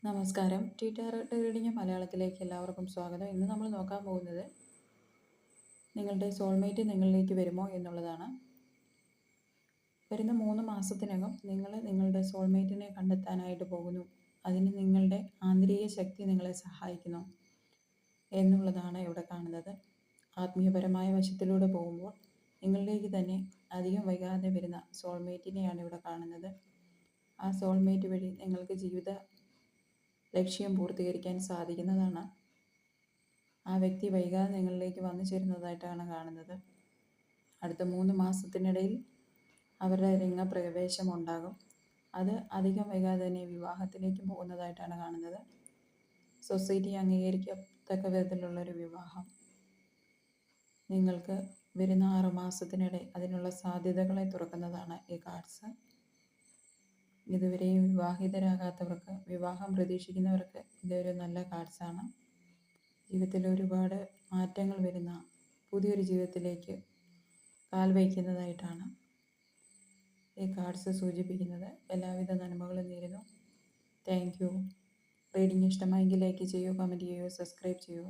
നമസ്കാരം. T tarot reading മലയാളത്തിലേക്ക് എല്ലാവർക്കും സ്വാഗതം. ഇന്ന് നമ്മൾ നോക്കാൻ പോകുന്നത് നിങ്ങളുടെ സോൾമേറ്റ് നിങ്ങളിലേക്ക് വരുമോ എന്നുള്ളതാണ്. വരുന്ന 3 മാസത്തിനകം നിങ്ങൾ നിങ്ങളുടെ സോൾമേറ്റിനെ കണ്ടെത്താനായിട്ട് പോകുന്നു. അതിന് നിങ്ങളുടെ ആന്തരിക ശക്തി നിങ്ങളെ സഹായിക്കുന്നു എന്നുള്ളതാണ് ഇവിടെ കാണുന്നത്. ആത്മീയപരമായ വശത്തിലൂടെ പോകുമ്പോൾ നിങ്ങളിലേക്ക് തന്നെ അധികം വൈകാതെ വരുന്ന സോൾമേറ്റിനെയാണ് ഇവിടെ കാണുന്നത്. ആ സോൾമേറ്റ് വഴി നിങ്ങൾക്ക് ജീവിത ലക്ഷ്യം പൂർത്തീകരിക്കാൻ സാധിക്കുന്നതാണ്. ആ വ്യക്തി വൈകാതെ നിങ്ങളിലേക്ക് വന്നു ചേരുന്നതായിട്ടാണ് കാണുന്നത്. അടുത്ത 3 മാസത്തിനിടയിൽ അവരുടെ രംഗപ്രവേശം ഉണ്ടാകും. അത് അധികം വൈകാതെ തന്നെ വിവാഹത്തിലേക്ക് പോകുന്നതായിട്ടാണ് കാണുന്നത്. സൊസൈറ്റി അംഗീകരിക്കത്തക്ക വിധത്തിലുള്ളൊരു വിവാഹം നിങ്ങൾക്ക് വരുന്ന 6 മാസത്തിനിടെ അതിനുള്ള സാധ്യതകളെ തുറക്കുന്നതാണ് ഈ കാർഡ്സ്. ഇതുവരെയും വിവാഹിതരാകാത്തവർക്ക്, വിവാഹം പ്രതീക്ഷിക്കുന്നവർക്ക് ഇതൊരു നല്ല കാർഡ്സാണ്. ജീവിതത്തിൽ ഒരുപാട് മാറ്റങ്ങൾ വരുന്ന പുതിയൊരു ജീവിതത്തിലേക്ക് കാൽ വയ്ക്കുന്നതായിട്ടാണ് ഈ കാർഡ്സ് സൂചിപ്പിക്കുന്നത്. എല്ലാവിധ നന്മകളും നേരുന്നു. Thank you. റീഡിംഗ് ഇഷ്ടമായെങ്കിൽ ലൈക്ക് ചെയ്യൂ, കമൻറ്റ് ചെയ്യൂ, സബ്സ്ക്രൈബ് ചെയ്യൂ.